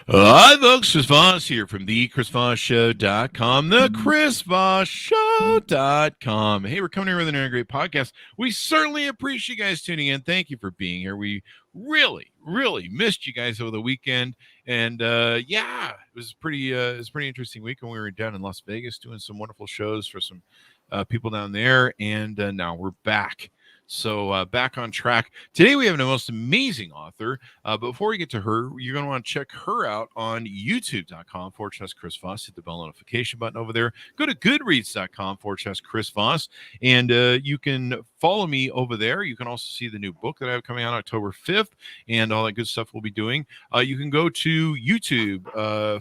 Hi, folks. Chris Voss here from the ChrisVossShow.com, the ChrisVossShow.com. Hey, we're coming here with another great podcast. We certainly appreciate you guys tuning in. Thank you for being here. We really missed you guys over the weekend. And it was it was a pretty interesting week. And we were down in Las Vegas doing some wonderful shows for some people down there. And now we're back. So back on track. Today we have the most amazing author. But before we get to her, you're going to want to check her out on youtube.com/Chris Voss. Hit the bell notification button over there. Go to goodreads.com/Chris Voss. And you can follow me over there. You can also see the new book that I have coming out October 5th and all that good stuff we'll be doing. You can go to YouTube,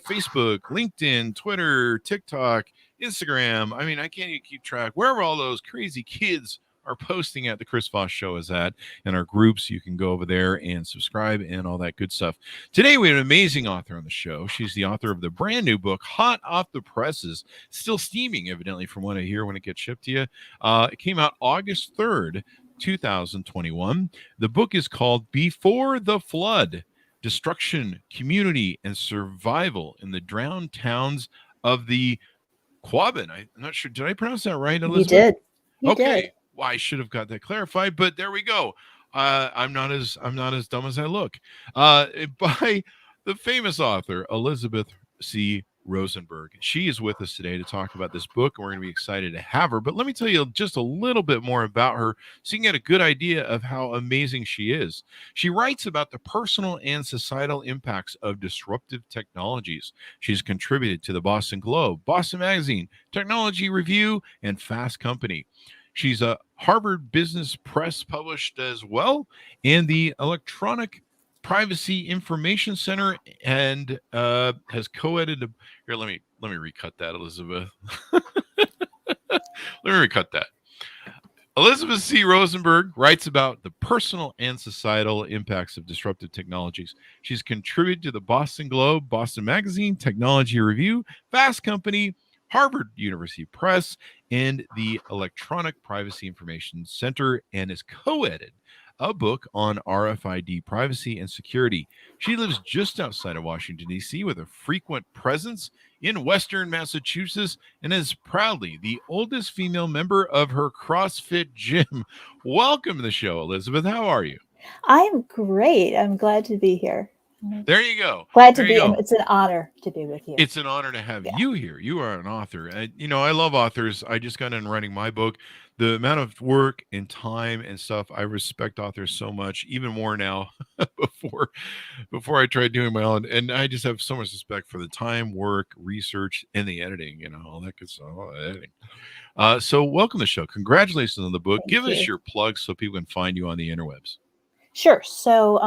Facebook, LinkedIn, Twitter, TikTok, Instagram. I mean, I can't even keep track. Wherever all those crazy kids are posting at the Chris Voss Show is at, and our groups, you can go over there and subscribe and all that good stuff. Today we have an amazing author on the show. She's the author of the brand new book, hot off the presses, still steaming evidently from what I hear when it gets shipped to you. It came out August 3rd, 2021. The book is called Before the Flood: Destruction, Community, and Survival in the Drowned Towns of the Quabbin. I'm not sure. Did I pronounce that right, Elizabeth? You did. You okay. did. Well, I should have got that clarified, but there we go. I'm not as dumb as I look. By the famous author Elizabeth C. Rosenberg. She is with us today to talk about this book, and we're going to be excited to have her. But let me tell you just a little bit more about her so you can get a good idea of how amazing she is. She writes about the personal and societal impacts of disruptive technologies. She's contributed to the Boston Globe, Boston Magazine, Technology Review, and Fast Company. She's a Harvard Business Press published as well, and the Electronic Privacy Information Center, and has co-edited. Here, let me recut that, Elizabeth. Let me recut that. Elizabeth C. Rosenberg writes about the personal and societal impacts of disruptive technologies. She's contributed to the Boston Globe, Boston Magazine, Technology Review, Fast Company, Harvard University Press, and the Electronic Privacy Information Center, and is co-edited a book on RFID privacy and security. She lives just outside of Washington, D.C., with a frequent presence in Western Massachusetts, and is proudly the oldest female member of her CrossFit gym. Welcome to the show, Elizabeth. How are you? I'm great. I'm glad to be here. There you go. Glad to be. It's an honor to be with you. It's an honor to have you here. You are an author. I love authors. I just got in writing my book. The amount of work and time and stuff, I respect authors so much, even more now before I tried doing my own. And I just have so much respect for the time, work, research, and the editing, all that good stuff, all that editing. So welcome to the show. Congratulations on the book. Give us your plugs so people can find you on the interwebs. Sure. So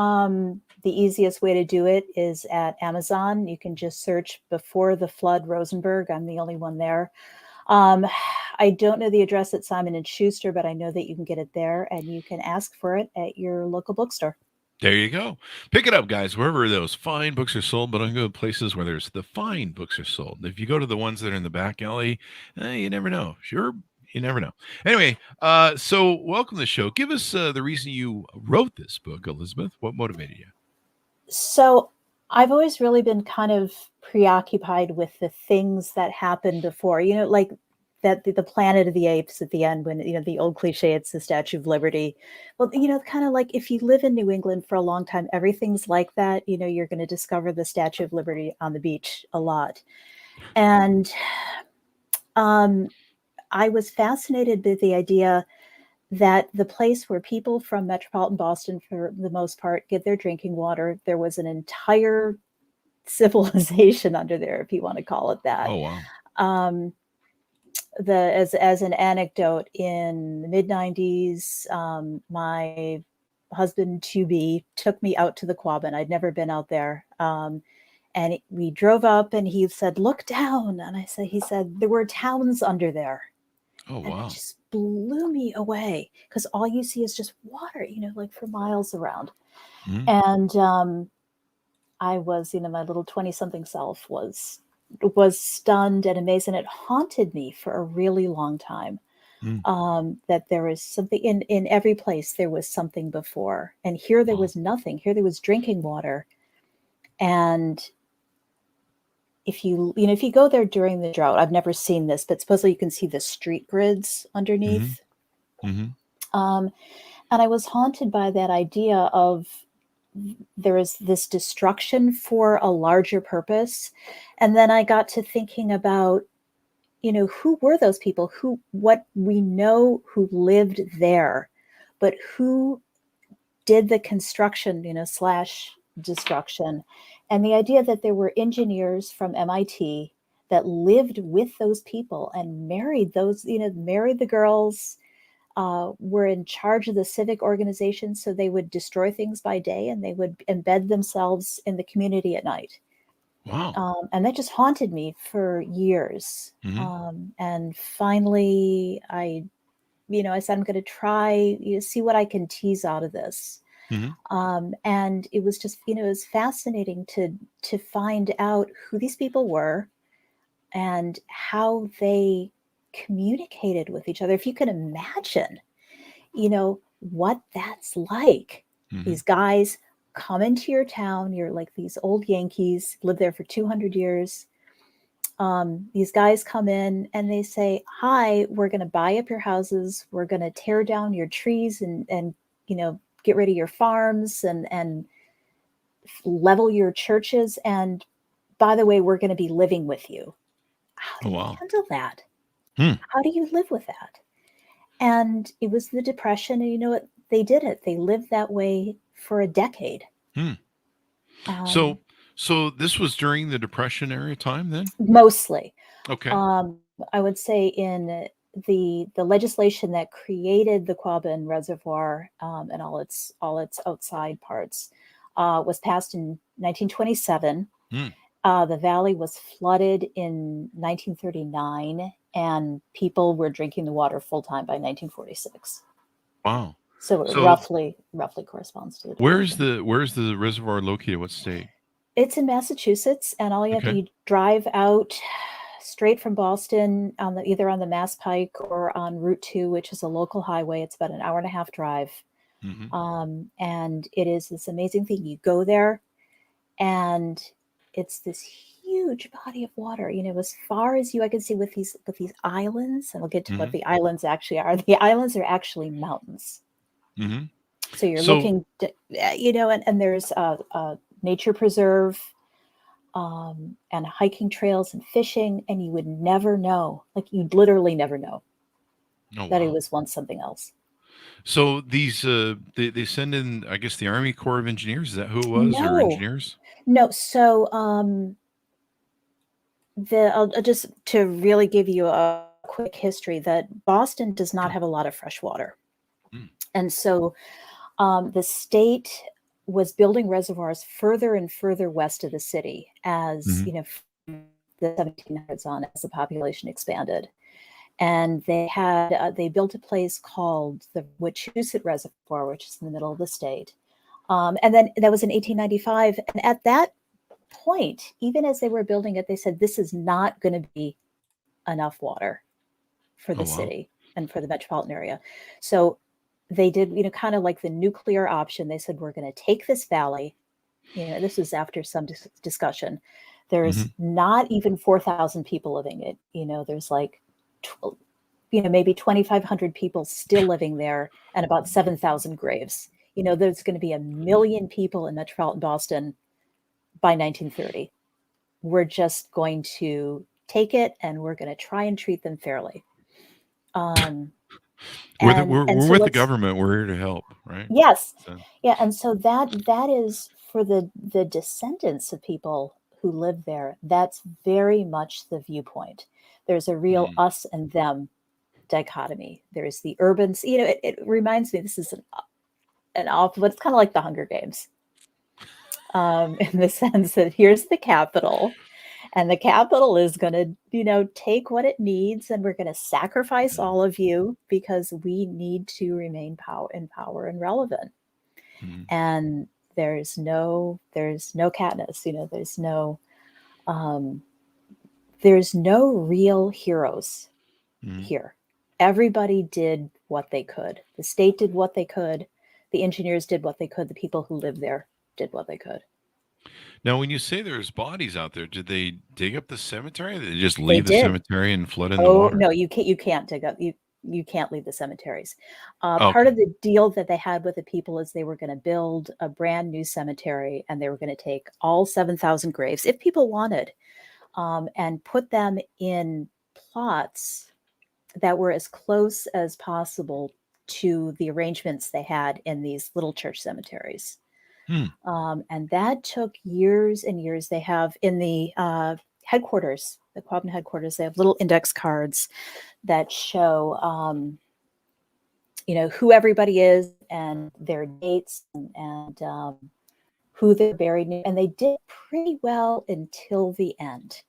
the easiest way to do it is at Amazon. You can just search Before the Flood Rosenberg. I'm the only one there. I don't know the address at Simon & Schuster, but I know that you can get it there, and you can ask for it at your local bookstore. There you go. Pick it up, guys, wherever those fine books are sold, but don't go to places where there's the fine books are sold. If you go to the ones that are in the back alley, you never know. Sure, you never know. Anyway, so welcome to the show. Give us the reason you wrote this book, Elizabeth. What motivated you? So I've always really been kind of preoccupied with the things that happened before, like that the Planet of the Apes at the end, when, the old cliche, it's the Statue of Liberty. Well, kind of like if you live in New England for a long time, everything's like that. You're going to discover the Statue of Liberty on the beach a lot. And I was fascinated with the idea that the place where people from metropolitan Boston, for the most part, get their drinking water, there was an entire civilization under there, if you want to call it that. Oh, wow. As an anecdote, in the mid-90s, my husband to-be took me out to the Quabbin. I'd never been out there. And we drove up, and he said, "Look down." And he said, there were towns under there. Oh, wow. And it just blew me away, because all you see is just water, like for miles around. Mm-hmm. And I was, my little 20-something self was stunned and amazed, and it haunted me for a really long time. That there was something in every place. There was something before, and here there was nothing. Here there was drinking water, and if you go there during the drought, I've never seen this, but supposedly you can see the street grids Mm-hmm. underneath. Mm-hmm. Um, and I was haunted by that idea of there is this destruction for a larger purpose. And then I got to thinking about, who were those people what we know who lived there, but who did the construction, slash destruction. And the idea that there were engineers from MIT that lived with those people and married married the girls, were in charge of the civic organization. So they would destroy things by day and they would embed themselves in the community at night. Wow. And that just haunted me for years. Mm-hmm. And finally, I said, I'm going to try, see what I can tease out of this. Mm-hmm. And it was just, it was fascinating to find out who these people were and how they communicated with each other. If you can imagine, what that's like. Mm-hmm. These guys come into your town. You're like these old Yankees, lived there for 200 years. These guys come in and they say, hi, we're going to buy up your houses. We're going to tear down your trees and get rid of your farms and level your churches. And by the way, we're going to be living with you. How do Oh, you wow. handle that? Hmm. How do you live with that? And it was the Depression. And you know what? They did it. They lived that way for a decade. Hmm. Um, So this was during the Depression era time then? Mostly. Okay. I would say in the legislation that created the Quabbin Reservoir, and all its outside parts, was passed in 1927. Hmm. The valley was flooded in 1939, and people were drinking the water full time by 1946. Wow. So it So roughly corresponds to the where's Depression. the reservoir located? What state? It's in Massachusetts, and all you have to Okay. you drive out straight from Boston on either on the Mass Pike or on Route 2, which is a local highway. It's about an hour and a half drive. Mm-hmm. And it is this amazing thing. You go there and it's this huge body of water, as far as I can see with these islands, and we'll get to what Mm-hmm. the islands actually are. The islands are actually mountains. Mm-hmm. So you're So looking, and there's a nature preserve, and hiking trails and fishing, and you would never know, like you'd literally never know oh that it wow. was once something else. So these they send in, I guess, the Army Corps of Engineers. Is that who it was, or No, engineers? no. So I'll just to really give you a quick history that Boston does not Sure. have a lot of fresh water, Mm. and so the state was building reservoirs further and further west of the city as Mm-hmm. from the 1700s on, as the population expanded. And they built a place called the Wachusett Reservoir, which is in the middle of the state. And then that was in 1895. And at that point, even as they were building it, they said, this is not going to be enough water for Oh the wow. city and for the metropolitan area. So they did, kind of like the nuclear option. They said, we're going to take this valley. This is after some discussion. Mm-hmm. There's not even 4,000 people living it. There's like, maybe 2,500 people still living there and about 7,000 graves. There's going to be 1 million people in metropolitan Boston by 1930. We're just going to take it and we're going to try and treat them fairly. And We're so with the what's government. We're here to help, right? yes, So, yeah, and so that is for the descendants of people who live there. That's very much the viewpoint. There's a real mm, us and them dichotomy. There's the urbans. It reminds me. This is an awful, but it's kind of like the Hunger Games, in the sense that here's the capital, and the capital is going to, take what it needs, and we're going to sacrifice mm, all of you because we need to remain power and relevant. mm, And there's no Katniss, um, there's no real heroes mm. here. Everybody did what they could. The state did what they could. The engineers did what they could. The people who lived there did what they could. Now, when you say there's bodies out there, did they dig up the cemetery? Or did they just They leave the did. cemetery and flood in the Oh water? no, you can't dig up you can't leave the cemeteries. Part Okay. of the deal that they had with the people is they were going to build a brand new cemetery, and they were going to take all 7,000 graves, if people wanted, and put them in plots that were as close as possible to the arrangements they had in these little church cemeteries. Hmm. And that took years and years. They have in the headquarters, the Quabbin headquarters, they have little index cards that show, who everybody is and their dates and who they're buried in. And they did pretty well until the end.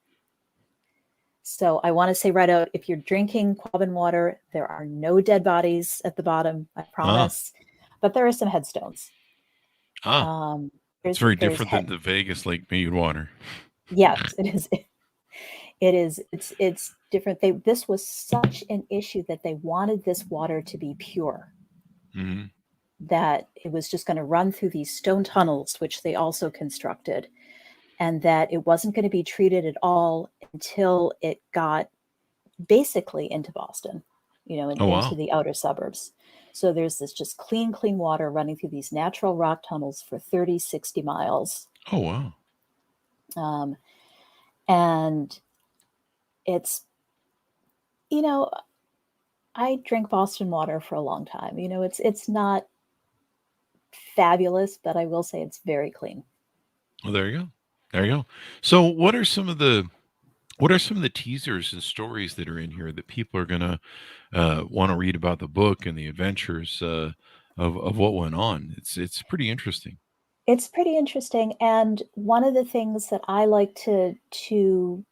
So I want to say right out, if you're drinking Quabbin water, there are no dead bodies at the bottom, I Ah, promise. But there are some headstones. ah. Um, It's there's very there's different than the Vegas Lake Mead water. yes, it is. It is. It's different. This was such an issue that they wanted this water to be pure, Hmm. that it was just going to run through these stone tunnels, which they also constructed, and that it wasn't going to be treated at all until it got basically into Boston, Oh, into wow. the outer suburbs. So there's this just clean water running through these natural rock tunnels for 30, 60 miles. Oh, wow. Um, and it's, you know, I drink Boston water for a long time. It's not fabulous, but I will say it's very clean. Well, there you go. There you go. So, what are some of the teasers and stories that are in here that people are gonna want to read about the book and the adventures of what went on? It's pretty interesting. It's pretty interesting, and one of the things that I like to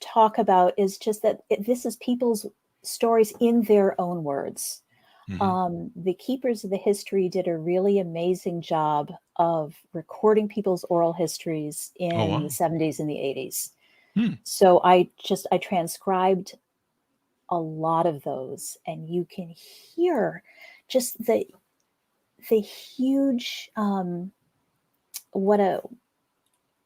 talk about is just that this is people's stories in their own words. Hmm. The keepers of the history did a really amazing job of recording people's oral histories Oh, in the wow. 70s and the 80s. Hmm. So I transcribed a lot of those, and you can hear just the huge what a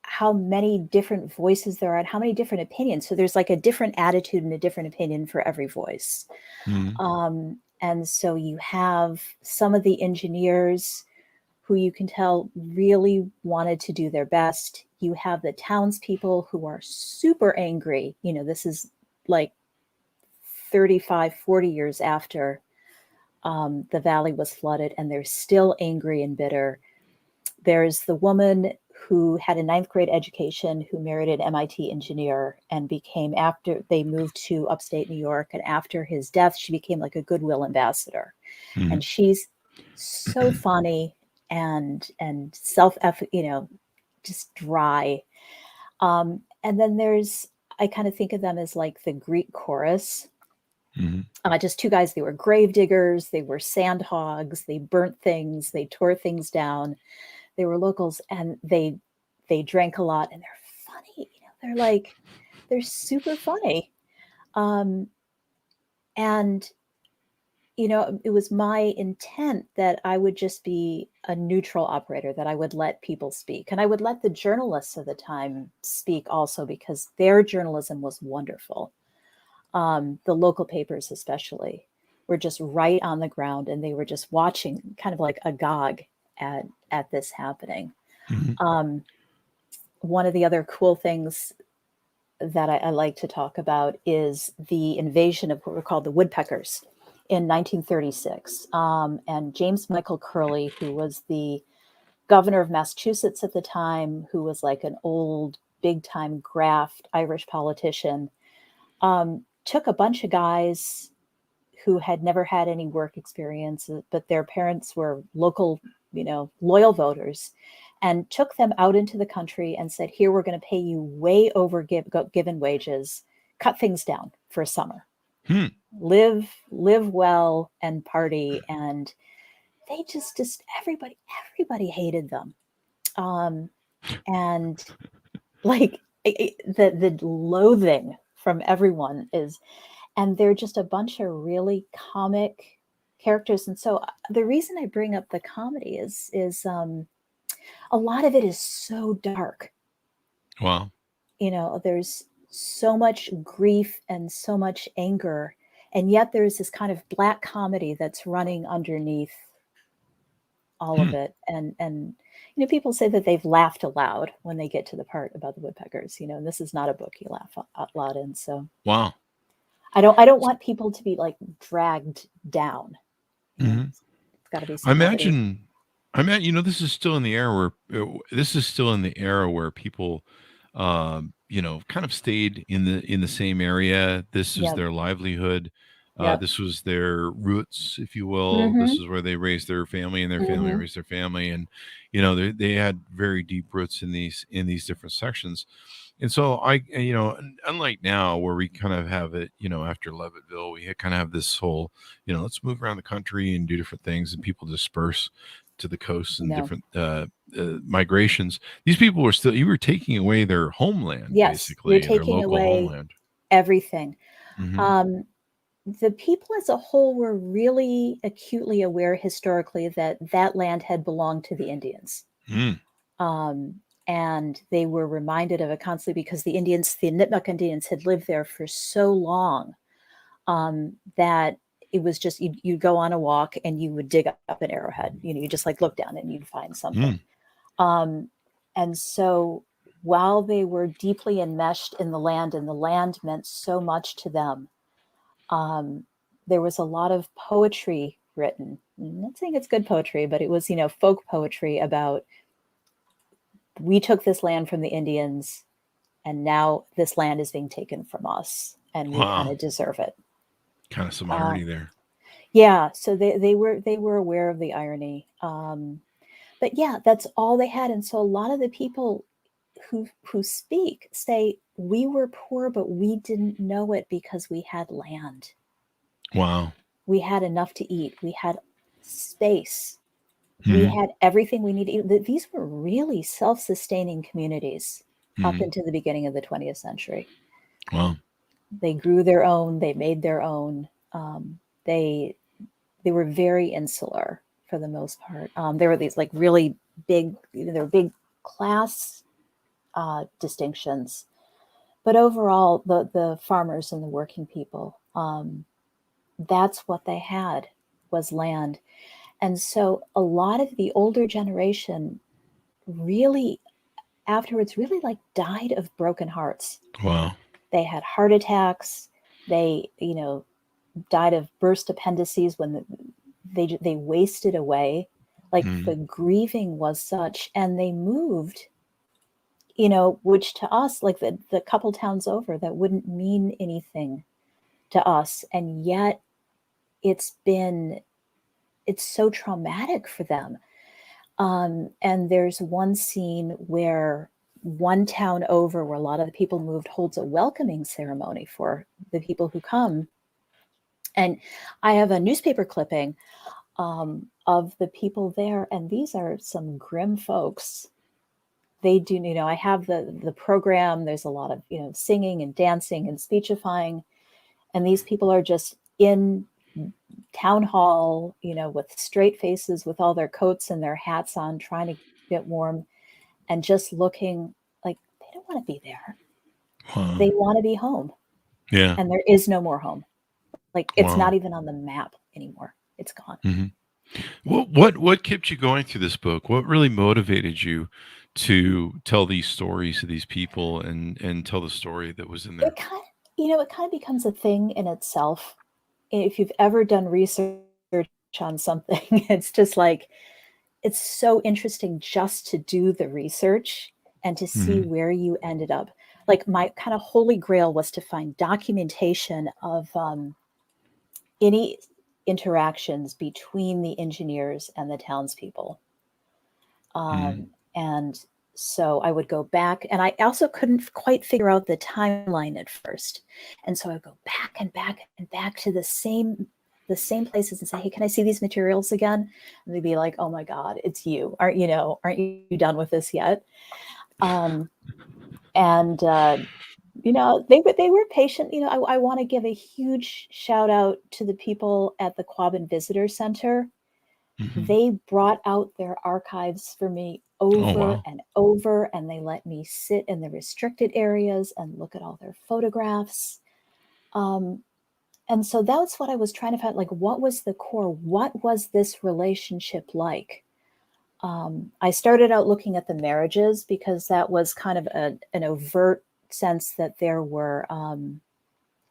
how many different voices there are and how many different opinions. So there's like a different attitude and a different opinion for every voice. Hmm. And so you have some of the engineers who you can tell really wanted to do their best. You have the townspeople who are super angry. This is like 35, 40 years after the valley was flooded, and they're still angry and bitter. There's the woman who had a ninth grade education who married an MIT engineer and became, after they moved to upstate New York, and after his death, she became like a goodwill ambassador. Hmm. And she's so funny and self, just dry. And then I kind of think of them as like the Greek chorus. Hmm. Just two guys. They were grave diggers. They were sandhogs. They burnt things. They tore things down. They were locals, and they drank a lot, and they're funny. They're super funny. Um, and it was my intent that I would just be a neutral operator, that I would let people speak, and I would let the journalists of the time speak also, because their journalism was wonderful. The local papers, especially, were just right on the ground, and they were just watching, kind of like agog at this happening. Hmm. Um, One of the other cool things that I like to talk about is the invasion of what were called the woodpeckers in 1936. And James Michael Curley, who was the governor of Massachusetts at the time, who was like an old, big time graft Irish politician, took a bunch of guys who had never had any work experience, but their parents were local, loyal voters, and took them out into the country and said, here, we're going to pay you way over given wages, cut things down for a summer, Hmm. live well and party. And they just everybody hated them. Um, and like the loathing from everyone is, and they're just a bunch of really comic characters. And so the reason I bring up the comedy is a lot of it is so dark. Wow. There's so much grief and so much anger, and yet there's this kind of black comedy that's running underneath all of Hmm. it. And people say that they've laughed aloud when they get to the part about the woodpeckers, and this is not a book you laugh out loud in. So Wow. I don't want people to be like dragged down. Mhm. It's got to be I some levity. imagine, this is still in the era where people, kind of stayed in the same area. This was Yep. their livelihood. Yep. This was their roots, if you will. This Mm-hmm. is where they raised their family, and their family Mm-hmm. raised their family, and they had very deep roots in these different sections. And so unlike now where we kind of have it, after Levitville, we kind of have this whole, let's move around the country and do different things, and people disperse to the coasts and No. different migrations. These people were still, you were taking away their homeland, Yes, you're basically, their taking local away homeland. everything. Hmm. The people as a whole were really acutely aware historically that that land had belonged to the Indians. Mm. And they were reminded of it constantly because the Nipmuc Indians had lived there for so long that it was just, you'd go on a walk and you would dig up an arrowhead. You just like look down and you'd find something. And so while they were deeply enmeshed in the land and the land meant so much to them, there was a lot of poetry written. I'm not saying it's good poetry, but it was, folk poetry about, we took this land from the Indians and now this land is being taken from us and we kind Wow. of deserve it. Kind of some irony there. Yeah. So they were aware of the irony. But yeah, that's all they had. And so a lot of the people who speak say, we were poor, but we didn't know it because we had land. Wow. We had enough to eat. We had space. We Mm-hmm. had everything we needed. These were really self-sustaining communities up Mm-hmm. into the beginning of the 20th century. Wow. They grew their own. They made their own. They were very insular for the most part. There were these like really big, there were big class distinctions, but overall, the farmers and the working people, that's what they had, was land. And so a lot of the older generation really afterwards really like died of broken hearts. Wow. They had heart attacks. They, died of burst appendices when they wasted away. Like the grieving was such, and they moved, which to us, like the couple towns over, that wouldn't mean anything to us. And yet it's so traumatic for them. And there's one scene where one town over, where a lot of the people moved, holds a welcoming ceremony for the people who come. And I have a newspaper clipping of the people there, and these are some grim folks. They do, I have the program. There's a lot of, singing and dancing and speechifying, and these people are just in town hall, with straight faces, with all their coats and their hats on, trying to get warm, and just looking like they don't want to be there. Wow. They want to be home. Yeah. And there is no more home. Like it's Wow. not even on the map anymore. It's gone. Mm-hmm. What kept you going through this book? What really motivated you to tell these stories to these people and tell the story that was in there? It kind of becomes a thing in itself. If you've ever done research on something, it's just like, it's so interesting just to do the research and to see where you ended up. Like my kind of holy grail was to find documentation of any interactions between the engineers and the townspeople. And so I would go back, and I also couldn't quite figure out the timeline at first. And so I'd go back and back and back to the same places and say, hey, can I see these materials again? And they'd be like, oh my God, it's you. Aren't you done with this yet? They were patient. I want to give a huge shout out to the people at the Quabbin Visitor Center. Mm-hmm. They brought out their archives for me over wow. and over, and they let me sit in the restricted areas and look at all their photographs. And so that's what I was trying to find, like, what was the core? What was this relationship like? I started out looking at the marriages because that was kind of an overt sense that there were,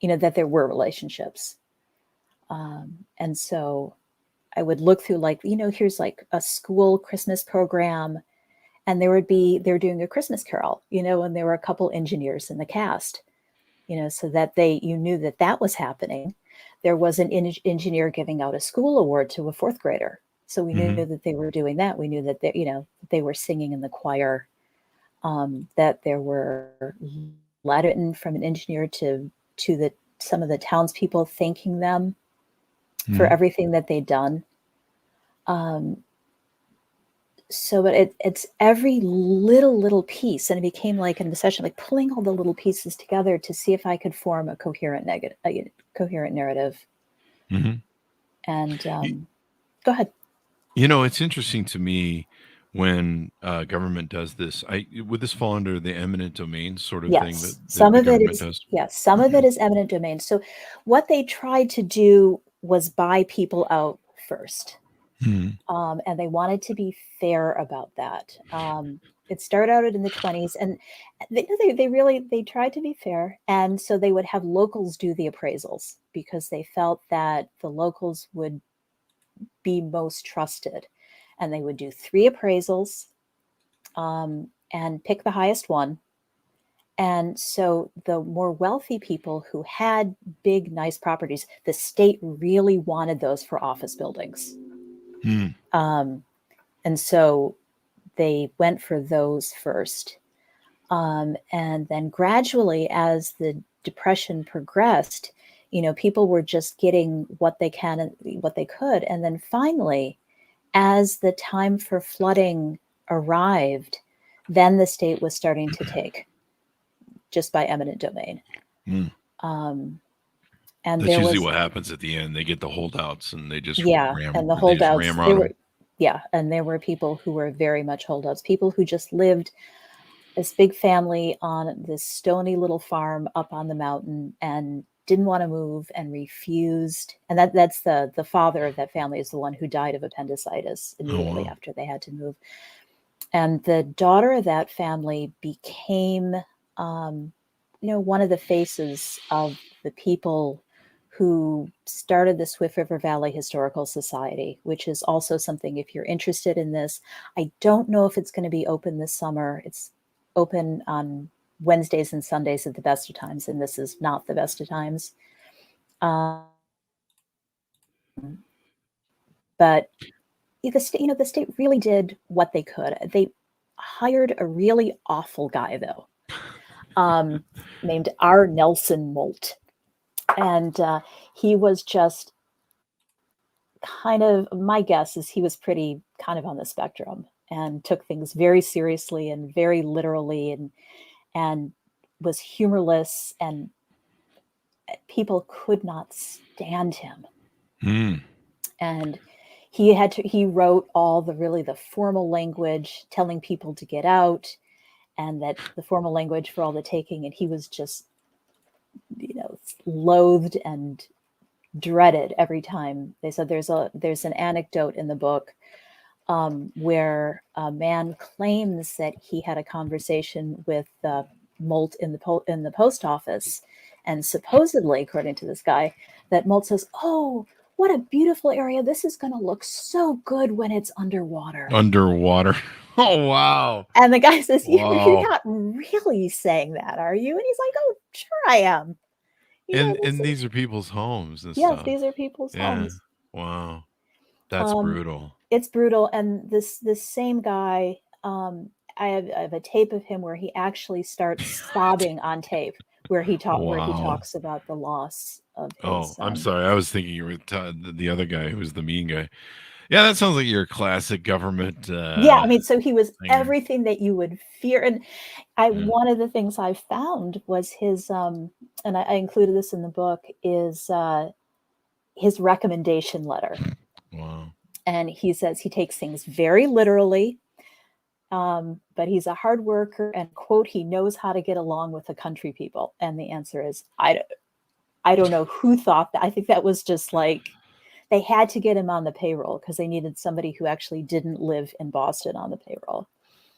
that there were relationships. And so I would look through, like, here's like a school Christmas program, and they're doing a Christmas carol, and there were a couple engineers in the cast, so that you knew that was happening. There was an engineer giving out a school award to a fourth grader. So we knew that they were doing that. We knew that they were singing in the choir, that there were letters from an engineer to some of the townspeople thanking them for everything that they'd done. But it's every little piece, and it became like an obsession, like pulling all the little pieces together to see if I could form a coherent narrative. And go ahead. It's interesting to me when government does this. Would this fall under the eminent domain sort of thing Yes, that some the of it government is. does? Yes, some of it is eminent domain. So what they tried to do was buy people out first. And they wanted to be fair about that. It started out in the 1920s, and they tried to be fair. And so they would have locals do the appraisals because they felt that the locals would be most trusted. And they would do 3 appraisals and pick the highest one. And so the more wealthy people who had big, nice properties, the state really wanted those for office buildings. And so they went for those first. And then gradually, as the Depression progressed, people were just getting what they can and what they could. And then finally, as the time for flooding arrived, then the state was starting to take just by eminent domain. And That's there usually was, what happens at the end. They get the holdouts and they just and the holdouts, and there were people who were very much holdouts, people who just lived this big family on this stony little farm up on the mountain and didn't want to move and refused. And that's the father of that family is the one who died of appendicitis immediately after they had to move. And the daughter of that family became, one of the faces of the people who started the Swift River Valley Historical Society, which is also something, if you're interested in this, I don't know if it's going to be open this summer. It's open on Wednesdays and Sundays at the best of times, and this is not the best of times. But the state really did what they could. They hired a really awful guy, though, named R. Nelson Molt. And he was just kind of, my guess is he was pretty kind of on the spectrum and took things very seriously and very literally and was humorless, and people could not stand him. And he wrote all the formal language telling people to get out, and that the formal language for all the taking, and he was just, loathed and dreaded every time. They said there's an anecdote in the book where a man claims that he had a conversation with Molt in the post office, and supposedly, according to this guy, that Molt says, "Oh, what a beautiful area! This is going to look so good when it's underwater." Underwater. Oh wow! And the guy says, Wow. "You're not really saying that, are you?" And he's like, "Oh, sure I am." And these are people's homes and Yes, stuff. these are people's homes. Wow. That's brutal. It's brutal. And this same guy, I have a tape of him where he actually starts sobbing on tape, where he talks about the loss of his. Oh, I'm sorry. I was thinking you were the other guy who was the mean guy. Yeah, that sounds like your classic government. Yeah, I mean, so he was thing. everything that you would fear. And one of the things I found was his, and I included this in the book, is his recommendation letter. Wow. And he says he takes things very literally. But he's a hard worker and, quote, he knows how to get along with the country people. And the answer is, I don't know who thought that. I think that was just like, they had to get him on the payroll because they needed somebody who actually didn't live in Boston on the payroll.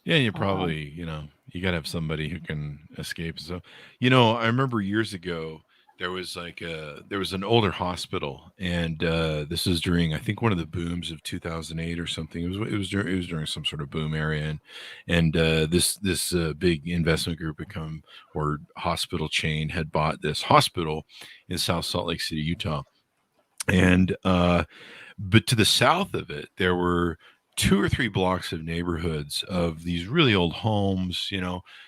Yeah, you probably, you got to have somebody who can escape. So, I remember years ago there was there was an older hospital, and this is during, I think, one of the booms of 2008 or something. It was during some sort of boom area, and this big investment group had come, or hospital chain had bought this hospital in South Salt Lake City, Utah, and but to the south of it, there were 2 or 3 blocks of neighborhoods of these really old homes.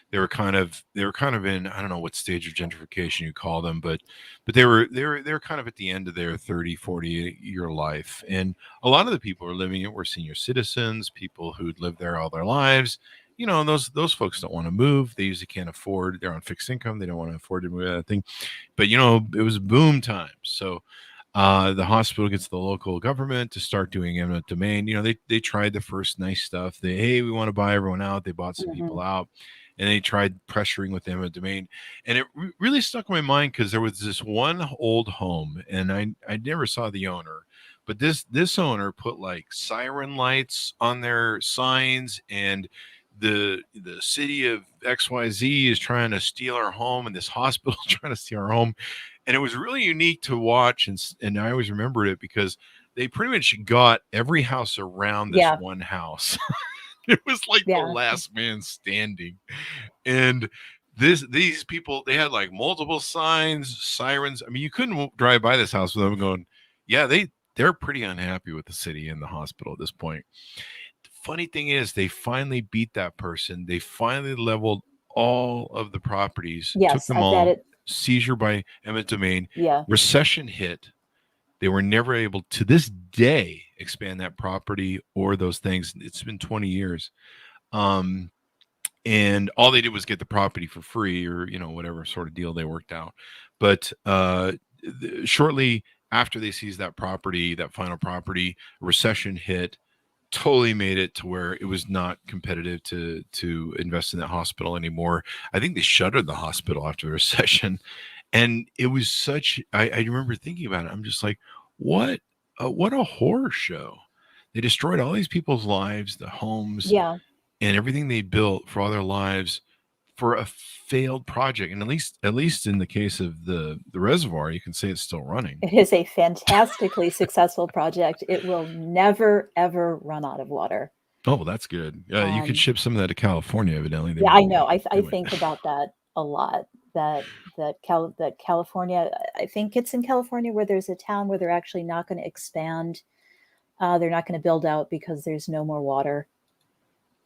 They were kind of in, I don't know what stage of gentrification you call them, but they were kind of at the end of their 30, 40 year life. And a lot of the people who were living it were senior citizens, people who'd lived there all their lives. And those folks don't want to move. They usually can't afford. They're on fixed income. They don't want to afford to move that thing. But it was boom time. So the hospital gets the local government to start doing eminent domain. They tried the first nice stuff. Hey, we want to buy everyone out. They bought some people out, and they tried pressuring with eminent domain. And it really stuck in my mind because there was this one old home, and I never saw the owner, but this owner put like siren lights on their signs, and the city of XYZ is trying to steal our home, and this hospital is trying to steal our home. And it was really unique to watch, and I always remembered it because they pretty much got every house around this one house. It was like the last man standing. And these people, they had like multiple signs, sirens. I mean, you couldn't drive by this house without going, yeah, they're pretty unhappy with the city and the hospital at this point. The funny thing is, they finally beat that person. They finally leveled all of the properties, took them all. Seizure by eminent domain. Recession hit. They were never able to this day expand that property or those things. It's been 20 years. And all they did was get the property for free, or whatever sort of deal they worked out. But shortly after they seized that property, that final property, recession hit. Totally made it to where it was not competitive to invest in that hospital anymore. I think they shuttered the hospital after the recession, and it was such. I remember thinking about it. I'm just like, what a horror show! They destroyed all these people's lives, the homes, and everything they built for all their lives for a failed project. And at least in the case of the reservoir, you can say it's still running. It is a fantastically successful project. It will never, ever run out of water. Oh, that's good. You could ship some of that to California, evidently. I know. I think about that a lot. That California, I think it's in California where there's a town where they're actually not going to expand. They're not going to build out because there's no more water.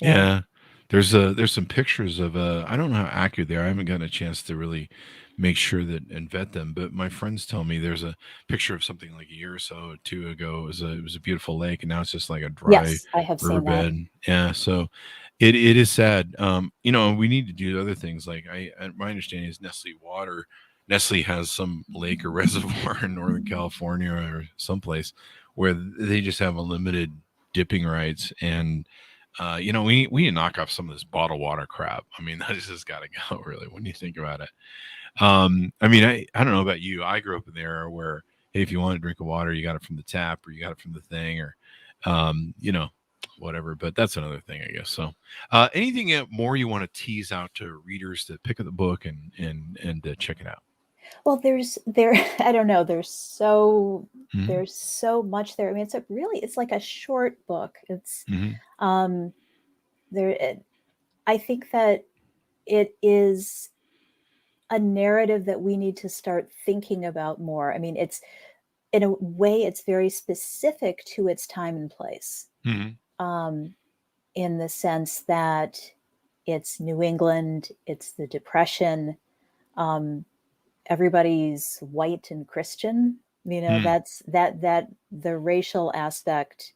Yeah. There's some pictures of I don't know how accurate they are. I haven't gotten a chance to really make sure that and vet them, but my friends tell me there's a picture of something like a year or so or two ago. It was a beautiful lake, and now it's just like a dry I have riverbed. seen that. Yeah, so it is sad. We need to do other things. Like my understanding is Nestle has some lake or reservoir in Northern California or someplace where they just have unlimited dipping rights. And we need to knock off some of this bottled water crap. I mean, that just got to go, really, when you think about it. I mean, I don't know about you. I grew up in the era where, hey, if you want to drink water, you got it from the tap, or you got it from the thing, or whatever. But that's another thing, I guess. So anything more you want to tease out to readers to pick up the book and check it out? Well, I don't know. There's so much there. I mean, it's like a short book. It's I think that it is a narrative that we need to start thinking about more. I mean, it's in a way, it's very specific to its time and place. In the sense that it's New England, it's the Depression. Everybody's white and Christian, that's that the racial aspect.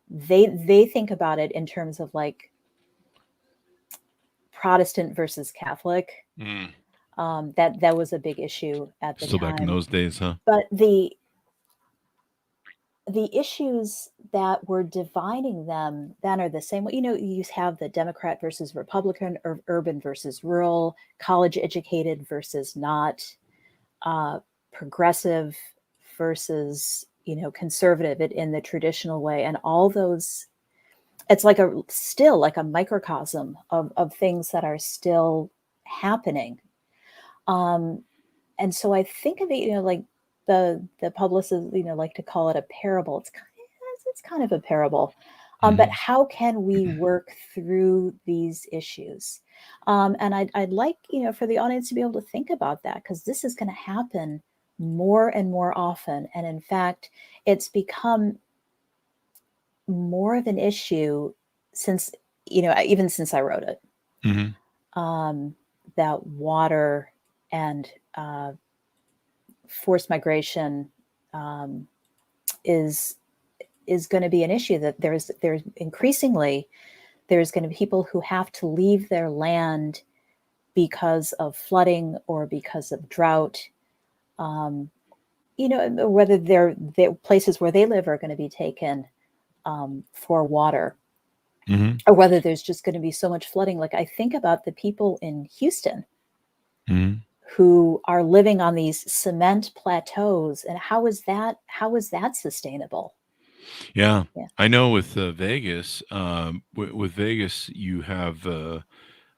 They think about it in terms of like Protestant versus Catholic. That was a big issue at the time. Still back in those days, huh? But the issues that were dividing them then are the same. You have the Democrat versus Republican, or urban versus rural, college educated versus not, progressive versus, conservative in the traditional way. And all those, it's still like a microcosm of things that are still happening. And so I think of it, like the publicists, like to call it a parable. It's kind of a parable. But how can we work through these issues? And I'd like, for the audience to be able to think about that, because this is going to happen more and more often. And in fact, it's become more of an issue since, even since I wrote it, that water and forced migration is going to be an issue. That there's increasingly there's going to be people who have to leave their land because of flooding or because of drought. Whether their places where they live are going to be taken for water, or whether there's just going to be so much flooding. Like, I think about the people in Houston who are living on these cement plateaus, and how is that sustainable? Yeah. I know with Vegas, with Vegas, you have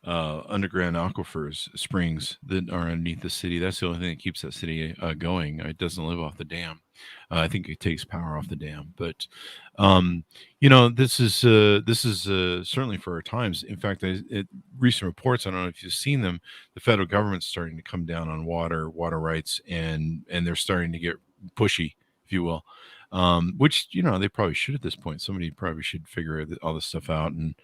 underground aquifers, springs that are underneath the city. That's the only thing that keeps that city going. It doesn't live off the dam. I think it takes power off the dam. But this is certainly for our times. In fact, recent reports, I don't know if you've seen them, the federal government's starting to come down on water rights, and they're starting to get pushy, if you will. Which they probably should at this point. Somebody probably should figure all this stuff out. And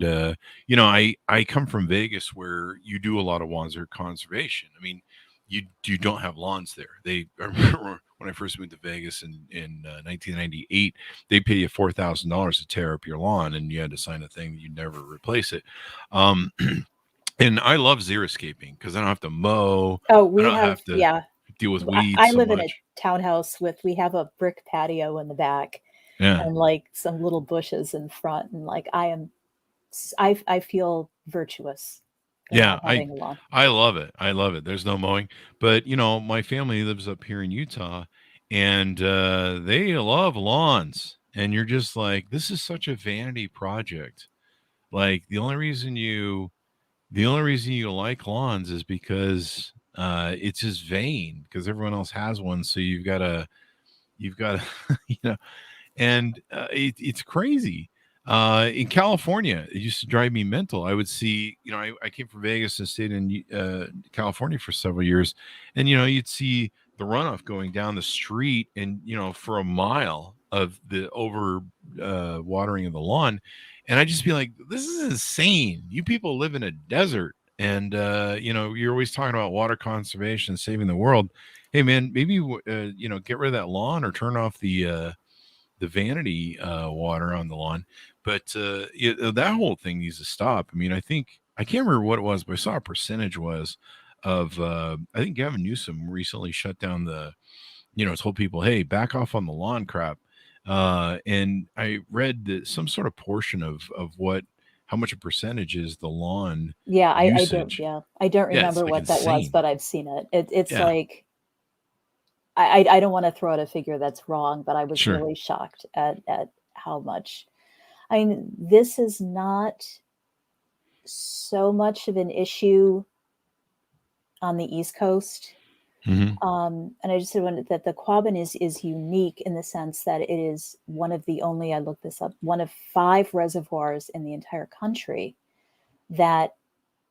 I come from Vegas, where you do a lot of lawns or conservation. I mean, you don't have lawns there. I remember when I first moved to Vegas in 1998, they pay you $4,000 to tear up your lawn, and you had to sign a thing that you'd never replace it. And I love xeriscaping because I don't have to mow. Oh, we I don't have to deal with weeds. I live in a townhouse we have a brick patio in the back, and like some little bushes in front, and like I feel virtuous. Yeah, I love it. I love it. There's no mowing, but my family lives up here in Utah, and they love lawns. And you're just like, this is such a vanity project. Like, the only reason you like lawns is because it's just vain, because everyone else has one. So you've got to, and it's crazy. In California, it used to drive me mental. I would see, I came from Vegas and stayed in California for several years, and you'd see the runoff going down the street, and for a mile of the over watering of the lawn, and I'd just be like, this is insane. You people live in a desert, and you're always talking about water conservation, saving the world. Hey man, maybe get rid of that lawn, or turn off the vanity water on the lawn. But that whole thing needs to stop. I mean, I can't remember what it was, but I saw a percentage was of I think Gavin Newsom recently shut down told people, hey, back off on the lawn crap. And I read that some sort of portion of how much a percentage is the lawn. Yeah, I don't remember what that was, but I've seen it. It's like, I don't want to throw out a figure that's wrong, but I was really shocked at how much. I mean, this is not so much of an issue on the East Coast. And I just said that the Quabbin is unique in the sense that it is one of the only, I looked this up, one of 5 reservoirs in the entire country that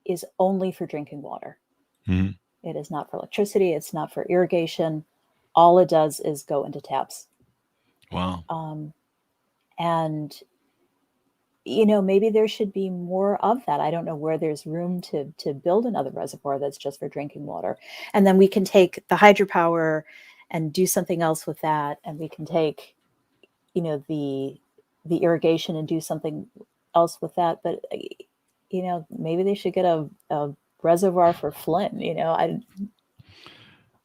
is only for drinking water. It is not for electricity. It's not for irrigation. All it does is go into taps. Wow. And maybe there should be more of that. I don't know where there's room to build another reservoir that's just for drinking water. And then we can take the hydropower and do something else with that. And we can take, the irrigation and do something else with that. But, maybe they should get a reservoir for Flint,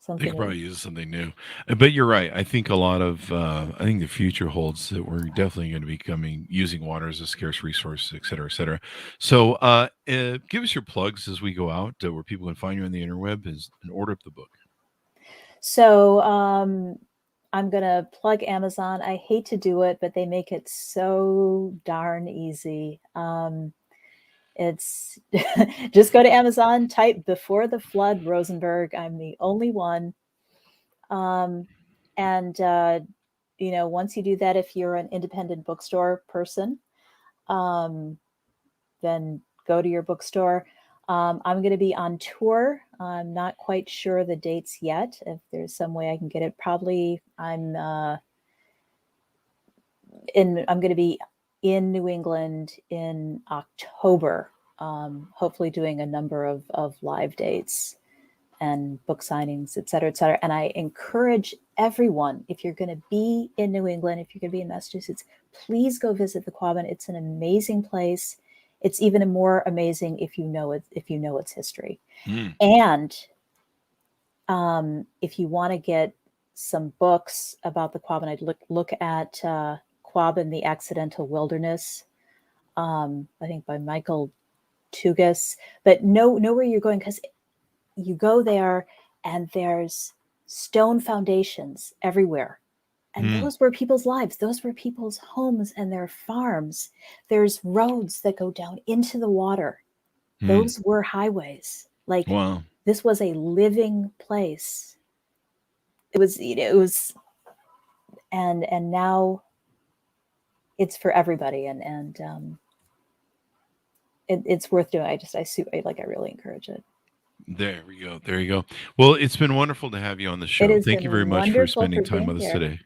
They could Something new. probably use something new. But you're right. I think a lot of, I think the future holds that we're definitely going to be using water as a scarce resource, et cetera, et cetera. So give us your plugs as we go out, where people can find you on the interweb and order up the book. So I'm gonna plug Amazon. I hate to do it, but they make it so darn easy. It's just go to Amazon, type "Before the Flood" Rosenberg. I'm the only one. And once you do that, if you're an independent bookstore person, then go to your bookstore. I'm going to be on tour. I'm not quite sure the dates yet. If there's some way I can get it, probably I'm going to be in New England in October. Hopefully doing a number of live dates and book signings, et cetera, et cetera. And I encourage everyone, if you're going to be in New England, if you're going to be in Massachusetts, please go visit the Quabbin. It's an amazing place. It's even more amazing if you know its history. And if you want to get some books about the Quabbin, I'd look at Quabbin, the Accidental Wilderness, I think by Michael Tugas. But know where you're going, because you go there and there's stone foundations everywhere. And those were people's lives. Those were people's homes and their farms. There's roads that go down into the water. Those were highways. Like, wow. This was a living place. It was, and now it's for everybody. And it's worth doing. I really encourage it. There we go. There you go. Well, it's been wonderful to have you on the show. Thank you very much for spending time with us today.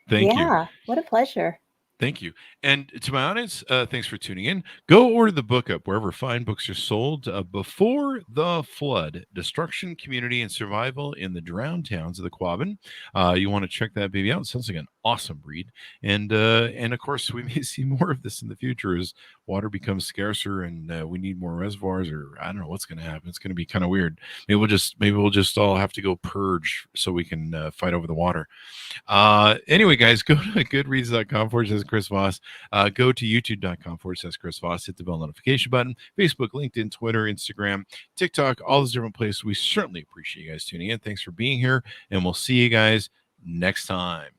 Thank you. Yeah, what a pleasure. Thank you. And to my audience, thanks for tuning in. Go order the book up wherever fine books are sold. Before the Flood, Destruction, Community, and Survival in the Drowned Towns of the Quabbin. You want to check that baby out. It sounds like an awesome read. And of course, we may see more of this in the future as water becomes scarcer and we need more reservoirs, or I don't know what's going to happen. It's going to be kind of weird. Maybe we'll just all have to go purge so we can fight over the water. Anyway, guys, go to goodreads.com/. Chris Voss. Go to youtube.com/Chris Voss. Hit the bell notification button. Facebook, LinkedIn, Twitter, Instagram, TikTok, all those different places. We certainly appreciate you guys tuning in. Thanks for being here, and we'll see you guys next time.